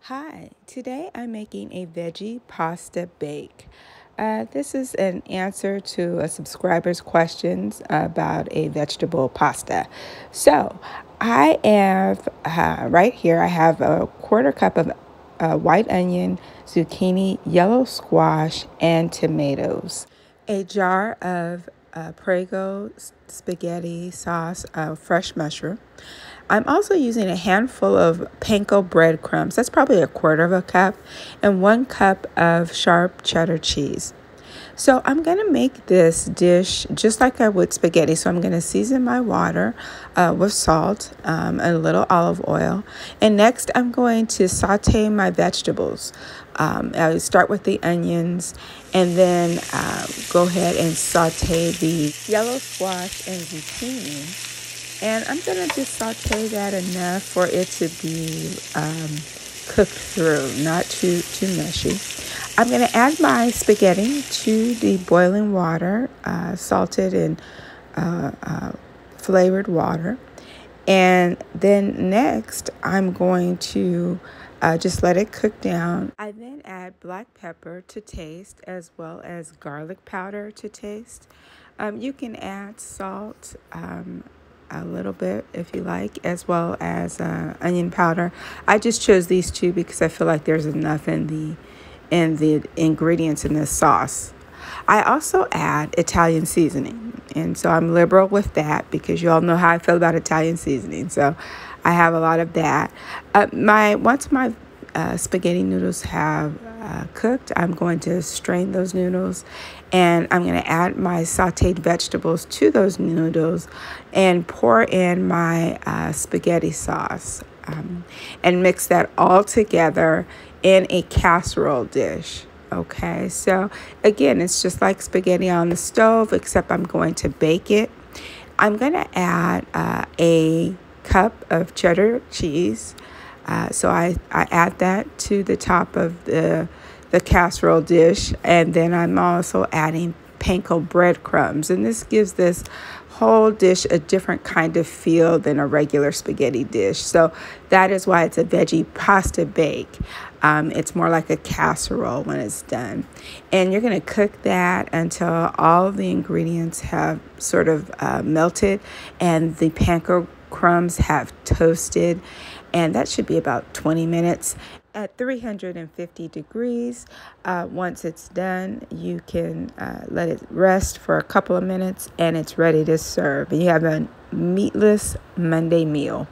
Hi, today I'm making a veggie pasta bake. This is an answer to a subscriber's questions about a vegetable pasta. So I have right here, I have a quarter cup of white onion, zucchini, yellow squash, and tomatoes. A jar of Prego spaghetti sauce, fresh mushroom. I'm also using a handful of panko breadcrumbs. That's probably a quarter of a cup, and 1 cup of sharp cheddar cheese. So I'm going to make this dish just like I would spaghetti. So I'm going to season my water with salt and a little olive oil. And next I'm going to saute my vegetables. I start with the onions and then go ahead and saute the yellow squash and zucchini. And I'm going to just saute that enough for it to be cooked through, not too mushy. I'm going to add my spaghetti to the boiling water, salted and flavored water. And then next, I'm going to just let it cook down. I then add black pepper to taste as well as garlic powder to taste. You can add salt, a little bit if you like, as well as onion powder. I just chose these two because I feel like there's enough in the ingredients in this sauce. I also add Italian seasoning, and so I'm liberal with that because you all know how I feel about Italian seasoning. So I have a lot of that. Once my spaghetti noodles have cooked, I'm going to strain those noodles, and I'm going to add my sauteed vegetables to those noodles and pour in my spaghetti sauce and mix that all together in a casserole dish. Okay, so again, it's just like spaghetti on the stove, except I'm going to bake it. I'm going to add a cup of cheddar cheese. So I add that to the top of the casserole dish, and then I'm also adding panko breadcrumbs, and this gives this whole dish a different kind of feel than a regular spaghetti dish. So that is why it's a veggie pasta bake. It's more like a casserole when it's done. And you're going to cook that until all of the ingredients have sort of melted and the panko crumbs have toasted, and that should be about 20 minutes at 350 degrees. Once it's done, you can let it rest for a couple of minutes and it's ready to serve. You have a meatless Monday meal.